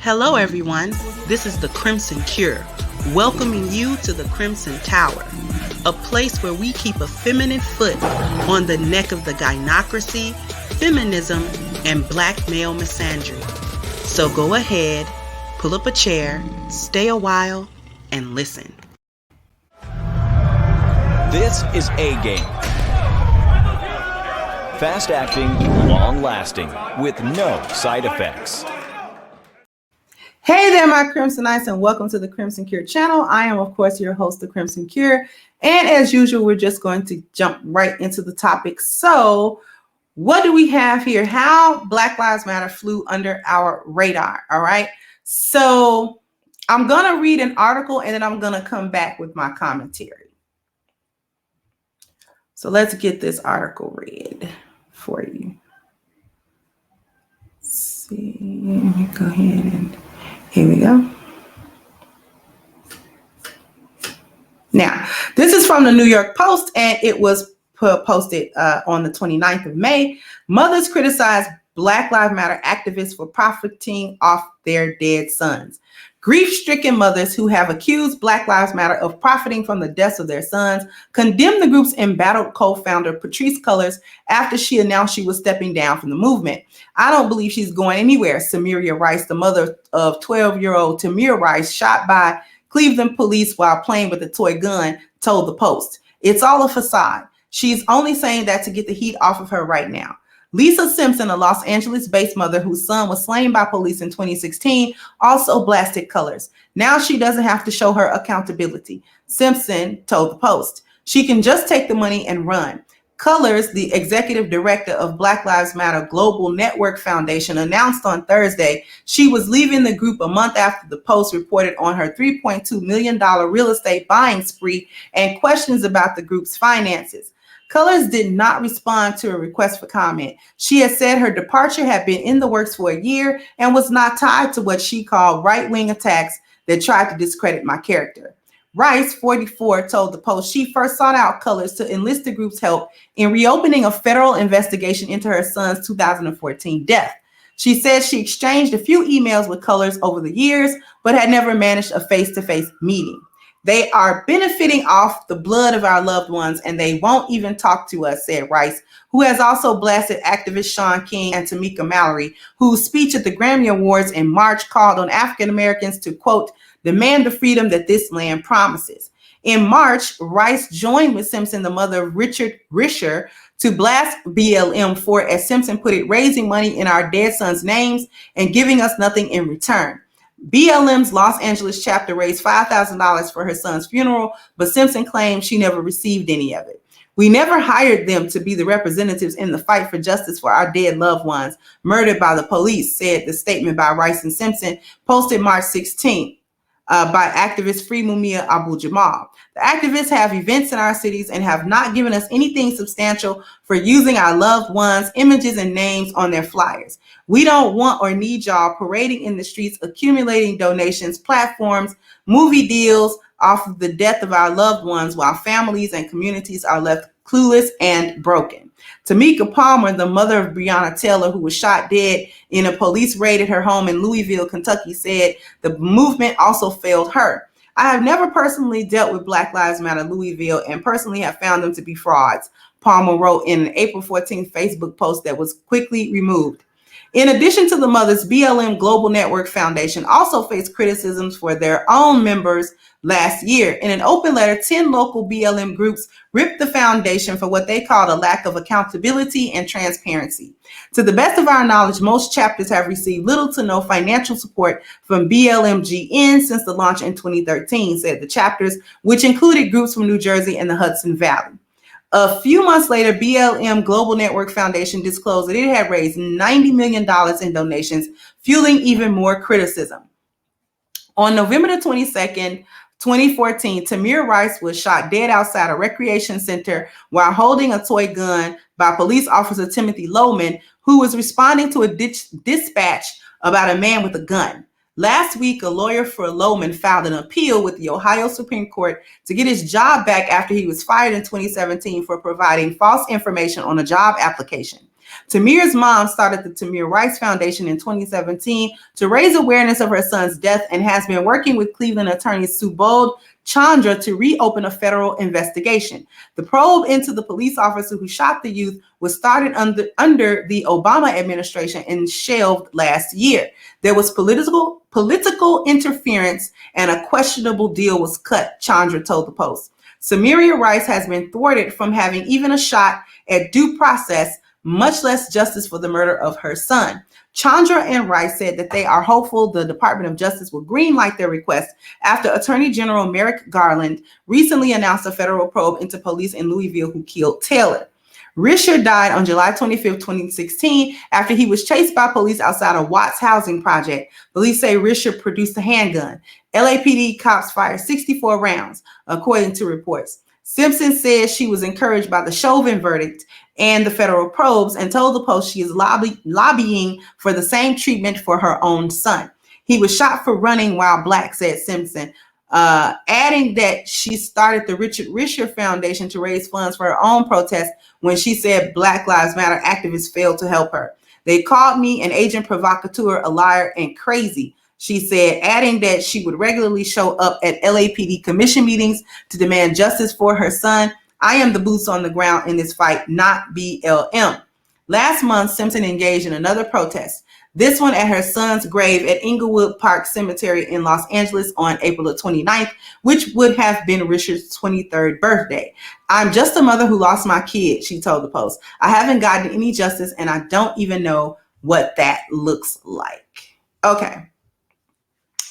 Hello everyone, this is the Crimson Cure, welcoming you to the Crimson Tower, a place where we keep a feminine foot on the neck of the gynocracy, feminism, and black male misandry. So go ahead, pull up a chair, stay a while, and listen. This is A-Game. Fast acting, long lasting, with no side effects. Hey there, my Crimsonites, and welcome to the Crimson Cure channel. I am, of course, your host, the Crimson Cure. And as usual, we're just going to jump right into the topic. So what do we have here? How Black Lives Matter flew under our radar. All right. So I'm going to read an article and then I'm going to come back with my commentary. So let's get this article read for you. Let's see, let me go ahead and here we go. Now, this is from the New York Post, and it was posted on the 29th of May. Mothers criticize Black Lives Matter activists for profiting off their dead sons. Grief-stricken mothers who have accused Black Lives Matter of profiting from the deaths of their sons condemned the group's embattled co-founder Patrisse Cullors after she announced she was stepping down from the movement. I don't believe she's going anywhere, Samaria Rice, the mother of 12-year-old Tamir Rice, shot by Cleveland police while playing with a toy gun, told the Post. It's all a facade. She's only saying that to get the heat off of her right now. Lisa Simpson, a Los Angeles-based mother whose son was slain by police in 2016, also blasted Cullors. Now she doesn't have to show her accountability, Simpson told the Post. She can just take the money and run. Cullors, the executive director of Black Lives Matter Global Network Foundation, announced on Thursday she was leaving the group a month after the Post reported on her $3.2 million real estate buying spree and questions about the group's finances. Cullors did not respond to a request for comment. She had said her departure had been in the works for a year and was not tied to what she called right-wing attacks that tried to discredit my character. Rice, 44, told the Post she first sought out Cullors to enlist the group's help in reopening a federal investigation into her son's 2014 death. She said she exchanged a few emails with Cullors over the years, but had never managed a face-to-face meeting. They are benefiting off the blood of our loved ones, and they won't even talk to us, said Rice, who has also blasted activist Shaun King and Tamika Mallory, whose speech at the Grammy Awards in March called on African Americans to, quote, demand the freedom that this land promises. In March, Rice joined with Simpson, the mother of Richard Risher, to blast BLM for, as Simpson put it, raising money in our dead sons' names and giving us nothing in return. BLM's Los Angeles chapter raised $5,000 for her son's funeral, but Simpson claimed she never received any of it. We never hired them to be the representatives in the fight for justice for our dead loved ones murdered by the police, said the statement by Rice and Simpson, posted March 16th. By activist Free Mumia Abu-Jamal. The activists have events in our cities and have not given us anything substantial for using our loved ones' images and names on their flyers. We don't want or need y'all parading in the streets, accumulating donations, platforms, movie deals off of the death of our loved ones while families and communities are left clueless and broken. Tamika Palmer, the mother of Breonna Taylor, who was shot dead in a police raid at her home in Louisville, Kentucky, said the movement also failed her. I have never personally dealt with Black Lives Matter Louisville and personally have found them to be frauds, Palmer wrote in an April 14th Facebook post that was quickly removed. In addition to the mothers, BLM Global Network Foundation also faced criticisms for their own members last year. In an open letter, 10 local BLM groups ripped the foundation for what they called a lack of accountability and transparency. To the best of our knowledge, most chapters have received little to no financial support from BLMGN since the launch in 2013, said the chapters, which included groups from New Jersey and the Hudson Valley. A few months later, BLM Global Network Foundation disclosed that it had raised $90 million in donations, fueling even more criticism. On November the 22nd, 2014, Tamir Rice was shot dead outside a recreation center while holding a toy gun by police officer Timothy Lohman, who was responding to a dispatch about a man with a gun. Last week, a lawyer for Lohman filed an appeal with the Ohio Supreme Court to get his job back after he was fired in 2017 for providing false information on a job application. Tamir's mom started the Tamir Rice Foundation in 2017 to raise awareness of her son's death and has been working with Cleveland attorney Subodh Chandra to reopen a federal investigation. The probe into the police officer who shot the youth was started under the Obama administration and shelved last year. There was political interference and a questionable deal was cut, Chandra told the Post. Samiria Rice has been thwarted from having even a shot at due process, much less justice for the murder of her son. Chandra and Rice said that they are hopeful the Department of Justice will greenlight their request after Attorney General Merrick Garland recently announced a federal probe into police in Louisville who killed Taylor. Risher died on July 25, 2016, after he was chased by police outside a Watts housing project. Police say Risher produced a handgun. LAPD cops fired 64 rounds, according to reports. Simpson says she was encouraged by the Chauvin verdict and the federal probes and told the Post she is lobbying for the same treatment for her own son. He was shot for running while black, said Simpson, adding that she started the Richard Risher Foundation to raise funds for her own protest when she said Black Lives Matter activists failed to help her. They called me an agent provocateur, a liar, and crazy, she said, adding that she would regularly show up at LAPD commission meetings to demand justice for her son. I am the boots on the ground in this fight, not BLM. Last month, Simpson engaged in another protest, this one at her son's grave at Inglewood Park Cemetery in Los Angeles on April the 29th, which would have been Richard's 23rd birthday. I'm just a mother who lost my kid, she told the Post. I haven't gotten any justice and I don't even know what that looks like. Okay.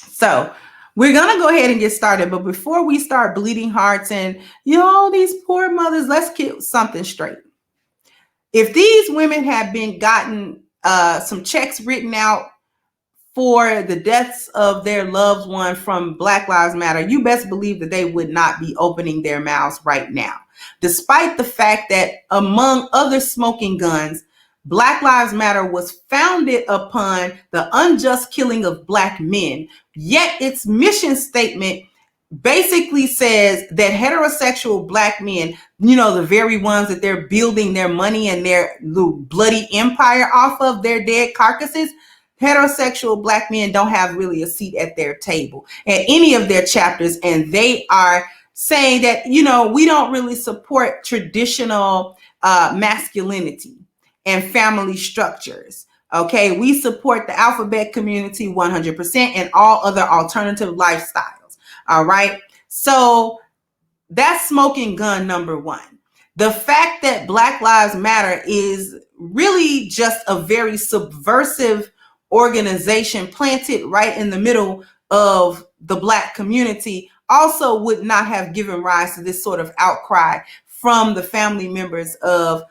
So we're going to go ahead and get started. But before we start bleeding hearts and, these poor mothers, let's get something straight. If these women have been gotten some checks written out for the deaths of their loved one from Black Lives Matter, you best believe that they would not be opening their mouths right now. Despite the fact that, among other smoking guns, Black Lives Matter was founded upon the unjust killing of Black men, yet its mission statement basically says that heterosexual Black men, the very ones that they're building their money and their bloody empire off of, their dead carcasses, heterosexual Black men don't have really a seat at their table at any of their chapters. And they are saying that, we don't really support traditional masculinity and family structures. Okay, we support the alphabet community 100% and all other alternative lifestyles. All right, so that's smoking gun number one. The fact that Black Lives Matter is really just a very subversive organization planted right in the middle of the Black community also would not have given rise to this sort of outcry from the family members of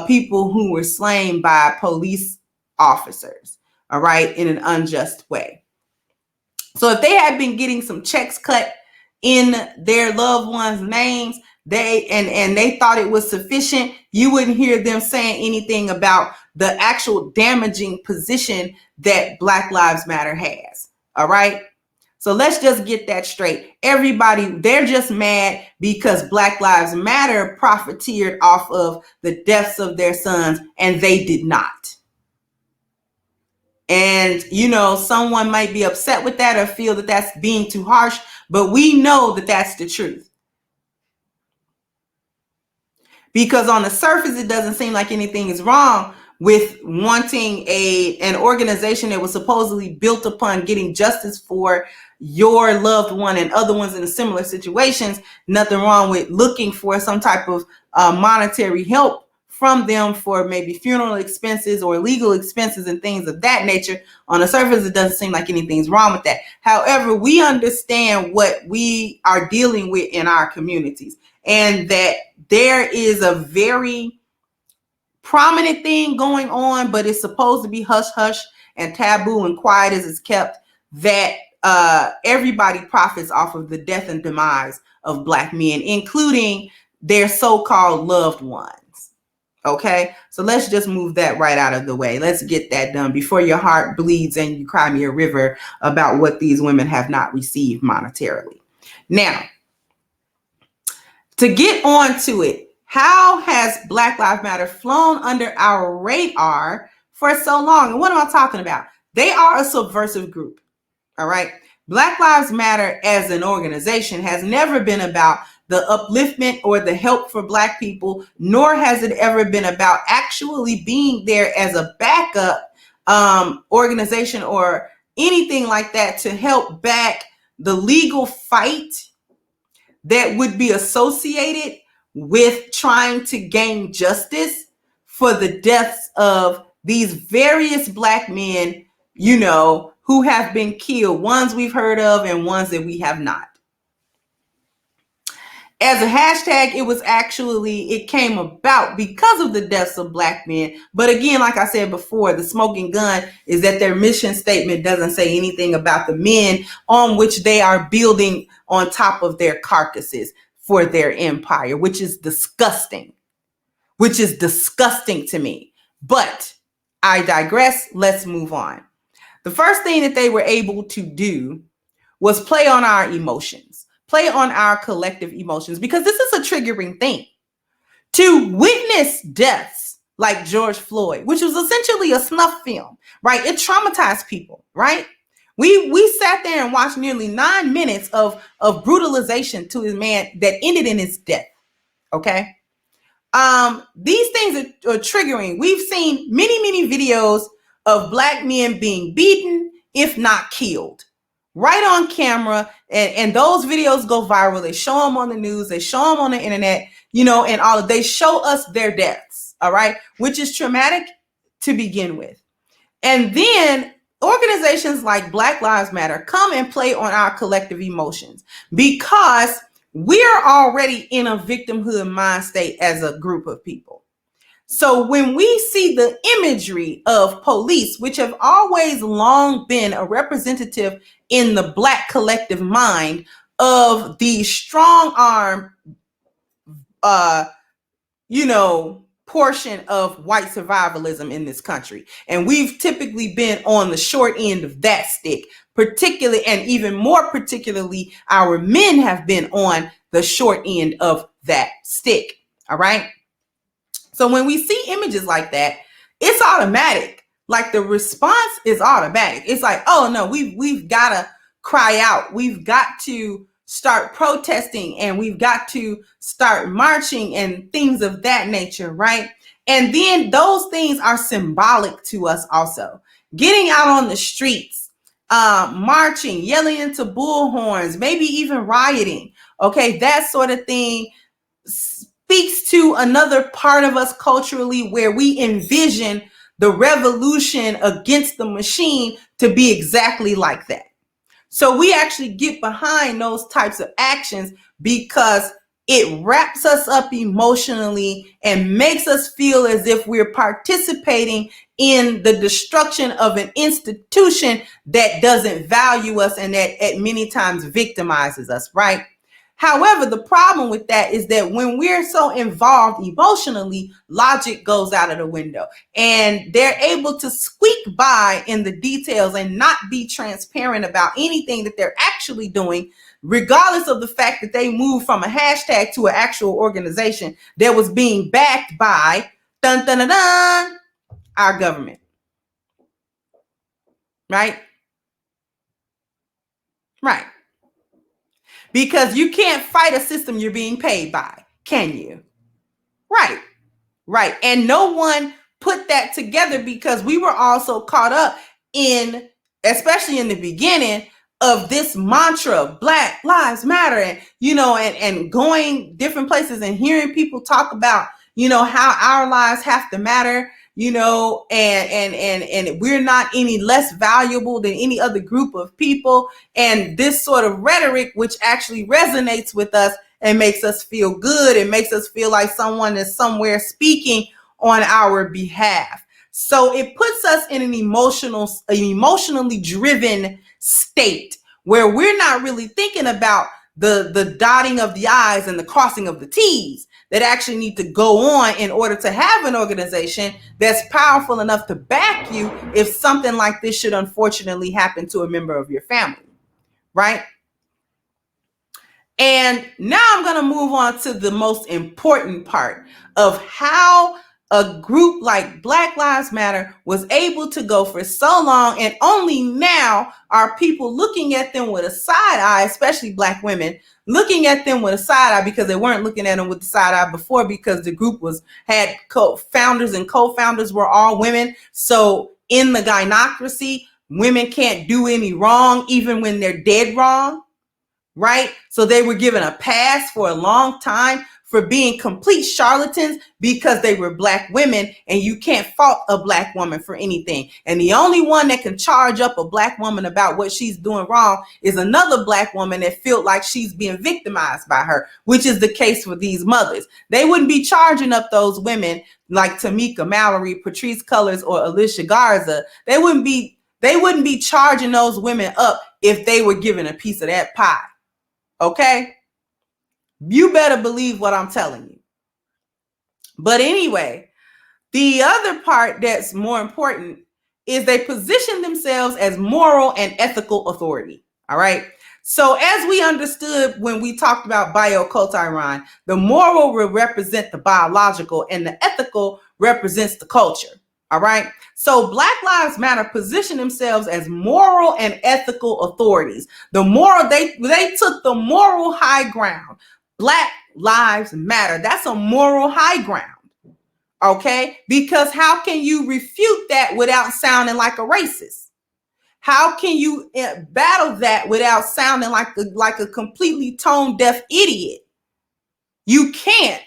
people who were slain by police officers, all right, in an unjust way. So if they had been getting some checks cut in their loved ones' names, they thought it was sufficient, you wouldn't hear them saying anything about the actual damaging position that Black Lives Matter has, all right? So let's just get that straight. Everybody, they're just mad because Black Lives Matter profiteered off of the deaths of their sons and they did not. And, someone might be upset with that or feel that that's being too harsh, but we know that that's the truth. Because on the surface, it doesn't seem like anything is wrong with wanting an organization that was supposedly built upon getting justice for your loved one and other ones in similar situations. Nothing wrong with looking for some type of monetary help from them for maybe funeral expenses or legal expenses and things of that nature. On the surface, it doesn't seem like anything's wrong with that. However, we understand what we are dealing with in our communities and that there is a very prominent thing going on, but it's supposed to be hush hush and taboo and quiet as it's kept, that everybody profits off of the death and demise of Black men, including their so-called loved ones. Okay, so let's just move that right out of the way. Let's get that done before your heart bleeds and you cry me a river about what these women have not received monetarily. Now, to get on to it, How has Black Lives Matter flown under our radar for so long? And what am I talking about? They are a subversive group. All right. Black Lives Matter as an organization has never been about the upliftment or the help for Black people, nor has it ever been about actually being there as a backup organization or anything like that to help back the legal fight that would be associated with trying to gain justice for the deaths of these various Black men, you know, who have been killed, ones we've heard of and ones that we have not. As a hashtag, it came about because of the deaths of Black men. But again, like I said before, the smoking gun is that their mission statement doesn't say anything about the men on which they are building on top of their carcasses for their empire, which is disgusting to me. But I digress. Let's move on. The first thing that they were able to do was play on our emotions, play on our collective emotions, because this is a triggering thing. To witness deaths like George Floyd, which was essentially a snuff film, right? It traumatized people, right? We sat there and watched nearly 9 minutes of brutalization to his man that ended in his death, okay? These things are triggering. We've seen many videos of Black men being beaten, if not killed, right on camera. And those videos go viral. They show them on the news. They show them on the internet, you know, and they show us their deaths. All right. Which is traumatic to begin with. And then organizations like Black Lives Matter come and play on our collective emotions because we're already in a victimhood mind state as a group of people. So when we see the imagery of police, which have always long been a representative in the Black collective mind of the strong arm, portion of white survivalism in this country. And we've typically been on the short end of that stick, particularly, and even more particularly, our men have been on the short end of that stick. All right. So when we see images like that, it's automatic. Like the response is automatic. It's like, oh no, we've got to cry out. We've got to start protesting and we've got to start marching and things of that nature, right? And then those things are symbolic to us also. Getting out on the streets, marching, yelling into bullhorns, maybe even rioting, okay, that sort of thing speaks to another part of us culturally where we envision the revolution against the machine to be exactly like that. So we actually get behind those types of actions because it wraps us up emotionally and makes us feel as if we're participating in the destruction of an institution that doesn't value us and that at many times victimizes us, right? However, the problem with that is that when we're so involved emotionally, logic goes out of the window and they're able to squeak by in the details and not be transparent about anything that they're actually doing, regardless of the fact that they moved from a hashtag to an actual organization that was being backed by our government. Right? Right. Because you can't fight a system you're being paid by, can you? Right, right. And no one put that together because we were also caught up in, especially in the beginning, of this mantra, Black Lives Matter, and, and going different places and hearing people talk about, how our lives have to matter, and we're not any less valuable than any other group of people. And this sort of rhetoric, which actually resonates with us and makes us feel good. It makes us feel like someone is somewhere speaking on our behalf. So it puts us in an emotionally driven state where we're not really thinking about the dotting of the I's and the crossing of the T's that actually need to go on in order to have an organization that's powerful enough to back you if something like this should unfortunately happen to a member of your family, right? And now I'm going to move on to the most important part of how a group like Black Lives Matter was able to go for so long, and only now are people looking at them with a side eye, especially Black women, looking at them with a side eye because they weren't looking at them with the side eye before, because the group had co-founders, and co-founders were all women. So in the gynocracy, women can't do any wrong, even when they're dead wrong. Right? So they were given a pass for a long time for being complete charlatans because they were Black women, and you can't fault a Black woman for anything. And the only one that can charge up a Black woman about what she's doing wrong is another Black woman that felt like she's being victimized by her, which is the case for these mothers. They wouldn't be charging up those women like Tamika Mallory, Patrice Cullors, or Alicia Garza. They wouldn't be charging those women up if they were given a piece of that pie. Okay? You better believe what I'm telling you. But anyway, the other part that's more important is they position themselves as moral and ethical authority. All right? So as we understood when we talked about bioculture, the moral will represent the biological and the ethical represents the culture. All right. So Black Lives Matter position themselves as moral and ethical authorities. The moral, they took the moral high ground. Black Lives Matter. That's a moral high ground. Okay. Because how can you refute that without sounding like a racist? How can you battle that without sounding like a completely tone deaf idiot? You can't.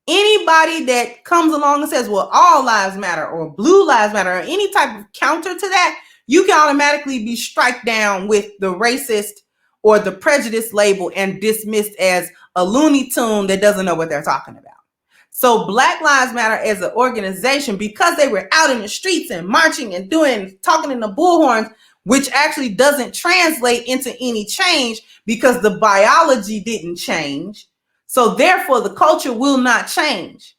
Anybody that comes along and says, well, all lives matter, or blue lives matter, or any type of counter to that, you can automatically be struck down with the racist or the prejudice label and dismissed as a Looney Tune that doesn't know what they're talking about. So Black Lives Matter as an organization, because they were out in the streets and marching and talking in the bullhorns, which actually doesn't translate into any change because the biology didn't change. So therefore, the culture will not change.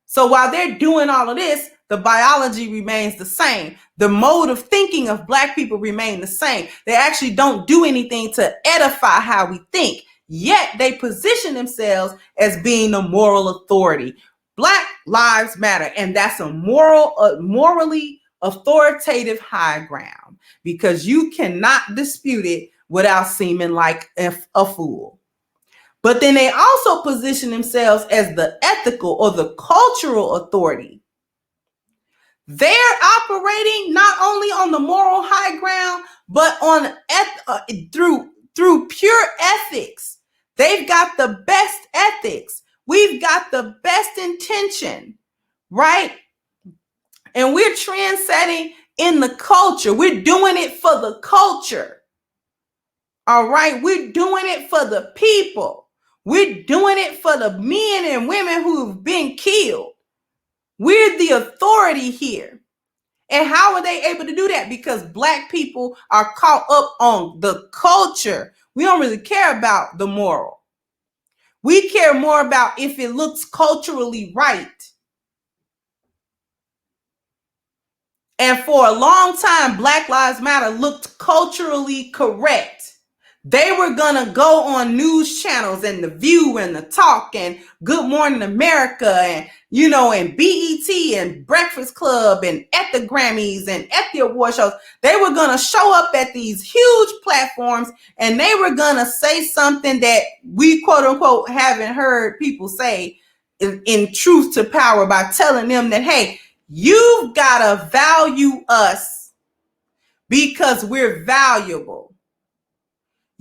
So while they're doing all of this, the biology remains the same. The mode of thinking of Black people remain the same. They actually don't do anything to edify how we think. Yet they position themselves as being a moral authority. Black Lives Matter, and that's a morally authoritative high ground, because you cannot dispute it without seeming like a fool. But then they also position themselves as the ethical or the cultural authority. They're operating not only on the moral high ground, but on through pure ethics. They've got the best ethics. We've got the best intention, right? And we're trendsetting in the culture. We're doing it for the culture. All right, we're doing it for the people. We're doing it for the men and women who've been killed. We're the authority here. And how are they able to do that? Because Black people are caught up on the culture. We don't really care about the moral. We care more about if it looks culturally right. And for a long time, Black Lives Matter looked culturally correct. They were going to go on news channels and The View and The Talk and Good Morning America and, and BET and Breakfast Club and at the Grammys and at the award shows. They were going to show up at these huge platforms and they were going to say something that we, quote unquote, haven't heard people say in truth to power, by telling them that, hey, you've got to value us because we're valuable.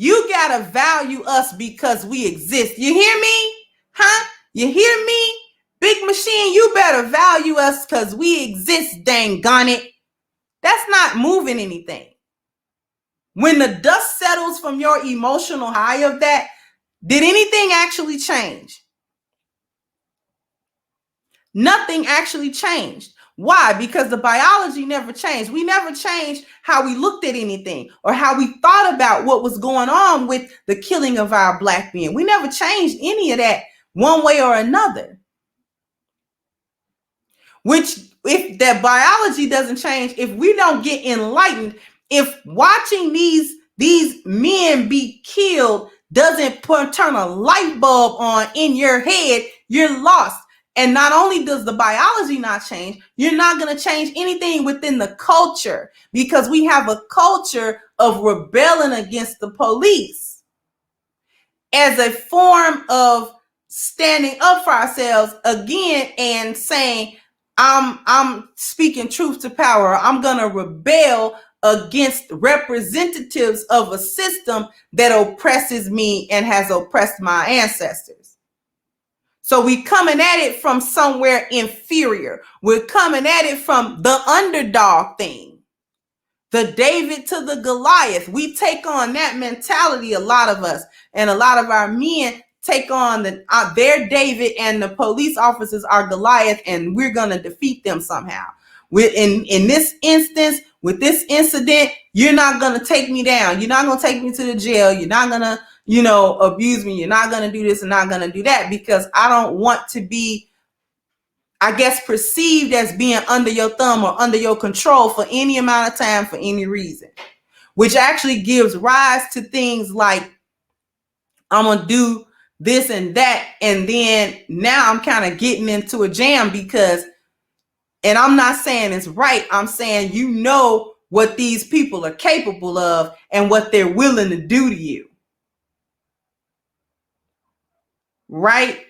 You got to value us because we exist. You hear me? Huh? You hear me? Big Machine, you better value us because we exist, dang gone it. That's not moving anything. When the dust settles from your emotional high of that, did anything actually change? Nothing actually changed. Why? Because the biology never changed. We never changed how we looked at anything or how we thought about what was going on with the killing of our Black men. We never changed any of that one way or another. Which, if that biology doesn't change, if we don't get enlightened, if watching these men be killed doesn't turn a light bulb on in your head, you're lost. And not only does the biology not change, you're not going to change anything within the culture, because we have a culture of rebelling against the police as a form of standing up for ourselves again and saying, I'm speaking truth to power. I'm going to rebel against representatives of a system that oppresses me and has oppressed my ancestors. So we coming at it from somewhere inferior. We're coming at it from the underdog thing, the David to the Goliath. We take on that mentality, a lot of us, and a lot of our men take on their David, and the police officers are Goliath, and we're going to defeat them somehow. We're in this instance, with this incident, you're not going to take me down. You're not going to take me to the jail. You're not going to, abuse me. You're not going to do this and not going to do that, because I don't want to be, I guess, perceived as being under your thumb or under your control for any amount of time for any reason, which actually gives rise to things like, I'm going to do this and that. And then now I'm kind of getting into a jam because, and I'm not saying it's right, I'm saying what these people are capable of and what they're willing to do to you. Right?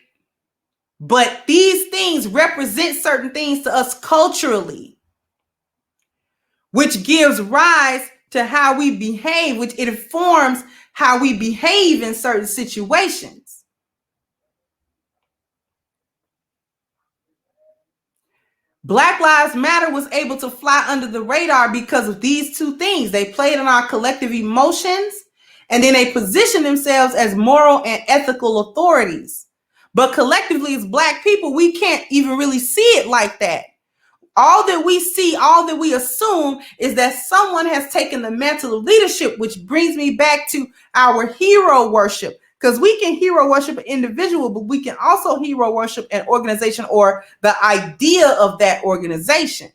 But these things represent certain things to us culturally, which gives rise to how we behave, which it informs how we behave in certain situations. Black Lives Matter was able to fly under the radar because of these two things. They played on our collective emotions, and then they positioned themselves as moral and ethical authorities. But collectively, as Black people, we can't even really see it like that. All that we see, all that we assume is that someone has taken the mantle of leadership, which brings me back to our hero worship. Because we can hero worship an individual, but we can also hero worship an organization or the idea of that organization.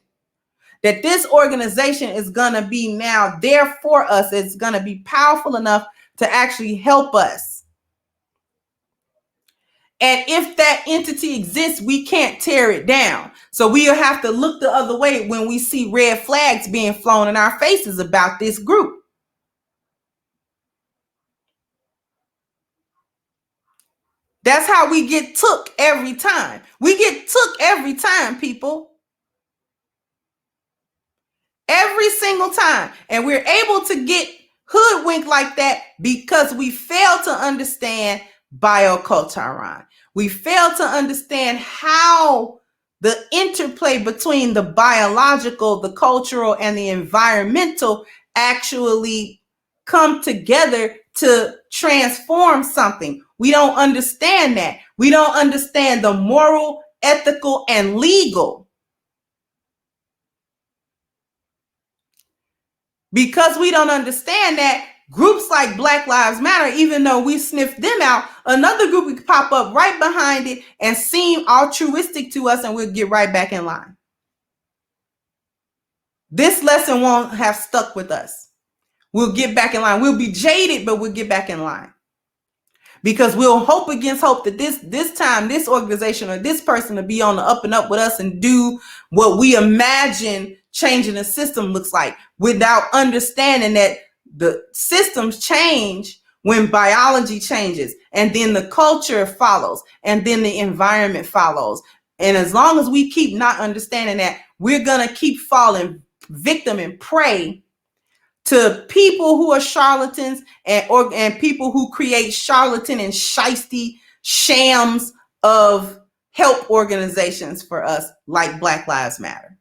That this organization is going to be now there for us. It's going to be powerful enough to actually help us. And if that entity exists, we can't tear it down. So we'll have to look the other way when we see red flags being flown in our faces about this group. That's how we get took every time. We get took every time, people. Every single time. And we're able to get hoodwinked like that because we fail to understand bioculture. We fail to understand how the interplay between the biological, the cultural, and the environmental actually come together to transform something. We don't understand that. We don't understand the moral, ethical, and legal. Because we don't understand that, groups like Black Lives Matter, even though we sniffed them out, another group would pop up right behind it and seem altruistic to us, and we'll get right back in line. This lesson won't have stuck with us. We'll get back in line. We'll be jaded, but we'll get back in line. Because we'll hope against hope that this time, this organization or this person will be on the up and up with us and do what we imagine changing the system looks like, without understanding that the systems change when biology changes, and then the culture follows, and then the environment follows. And as long as we keep not understanding that, we're going to keep falling victim and prey to people who are charlatans and people who create charlatan and shiesty shams of help organizations for us, like Black Lives Matter.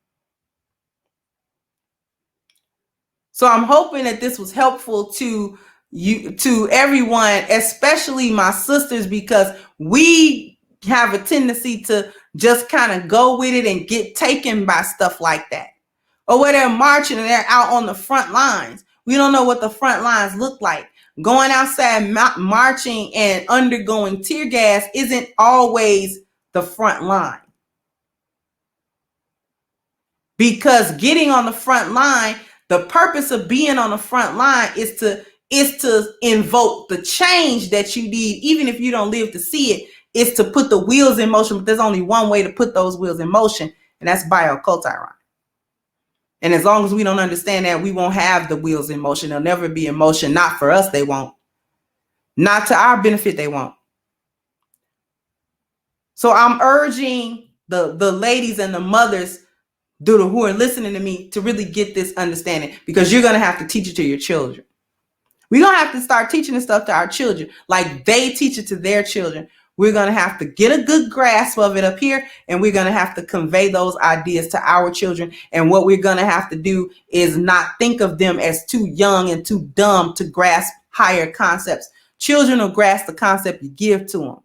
So I'm hoping that this was helpful to you, to everyone, especially my sisters, because we have a tendency to just kind of go with it and get taken by stuff like that. Or where they're marching and they're out on the front lines. We don't know what the front lines look like. Going outside marching and undergoing tear gas isn't always the front line. Because getting on the front line, the purpose of being on the front line is to is to invoke the change that you need, even if you don't live to see it, is to put the wheels in motion. But there's only one way to put those wheels in motion, and that's by a cultiron. And as long as we don't understand that, we won't have the wheels in motion. They'll never be in motion. Not for us, they won't. Not to our benefit, they won't. So I'm urging the ladies and the mothers who are listening to me to really get this understanding, because you're going to have to teach it to your children. We're going to have to start teaching this stuff to our children like they teach it to their children. We're going to have to get a good grasp of it up here, and we're going to have to convey those ideas to our children. And what we're going to have to do is not think of them as too young and too dumb to grasp higher concepts. Children will grasp the concept you give to them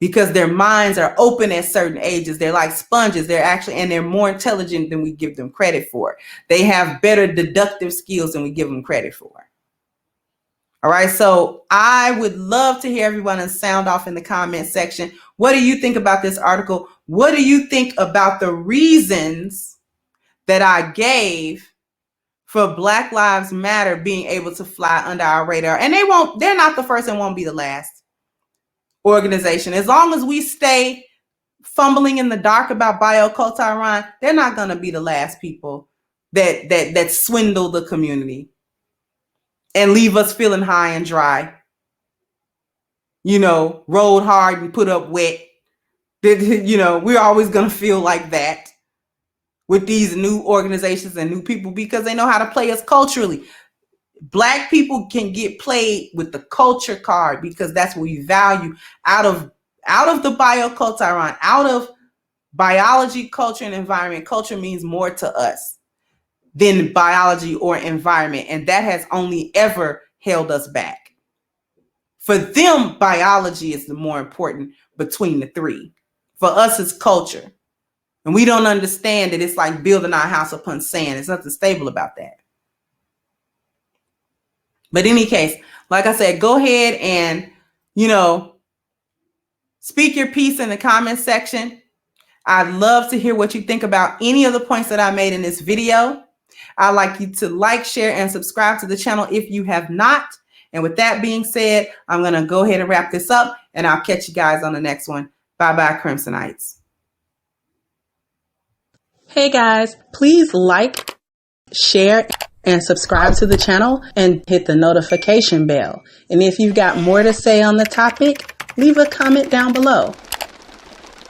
because their minds are open at certain ages. They're like sponges. And they're more intelligent than we give them credit for. They have better deductive skills than we give them credit for. All right, so I would love to hear everyone sound off in the comment section. What do you think about this article? What do you think about the reasons that I gave for Black Lives Matter being able to fly under our radar? And they're not the first and won't be the last organization. As long as we stay fumbling in the dark about biocultural, they're not going to be the last people that swindle the community and leave us feeling high and dry, rode hard and put up wet. We're always going to feel like that with these new organizations and new people because they know how to play us culturally. Black people can get played with the culture card because that's what we value out of the biocultural, out of biology, culture, and environment. Culture means more to us than biology or environment. And that has only ever held us back. For them, biology is the more important between the three. For us, it's culture. And we don't understand that it's like building our house upon sand. There's nothing stable about that. But in any case, like I said, go ahead and, speak your piece in the comment section. I'd love to hear what you think about any of the points that I made in this video. I'd like you to like, share, and subscribe to the channel if you have not. And with that being said, I'm going to go ahead and wrap this up, and I'll catch you guys on the next one. Bye-bye, Crimsonites. Hey guys, please like, share, and subscribe to the channel and hit the notification bell. And if you've got more to say on the topic, leave a comment down below.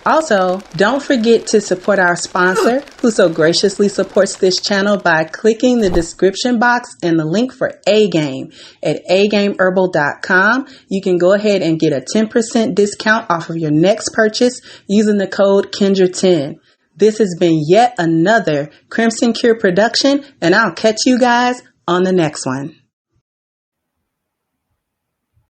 Also, don't forget to support our sponsor, who so graciously supports this channel by clicking the description box and the link for A-Game at agameherbal.com. You can go ahead and get a 10% discount off of your next purchase using the code Kendra10. This has been yet another Crimson Cure production, and I'll catch you guys on the next one.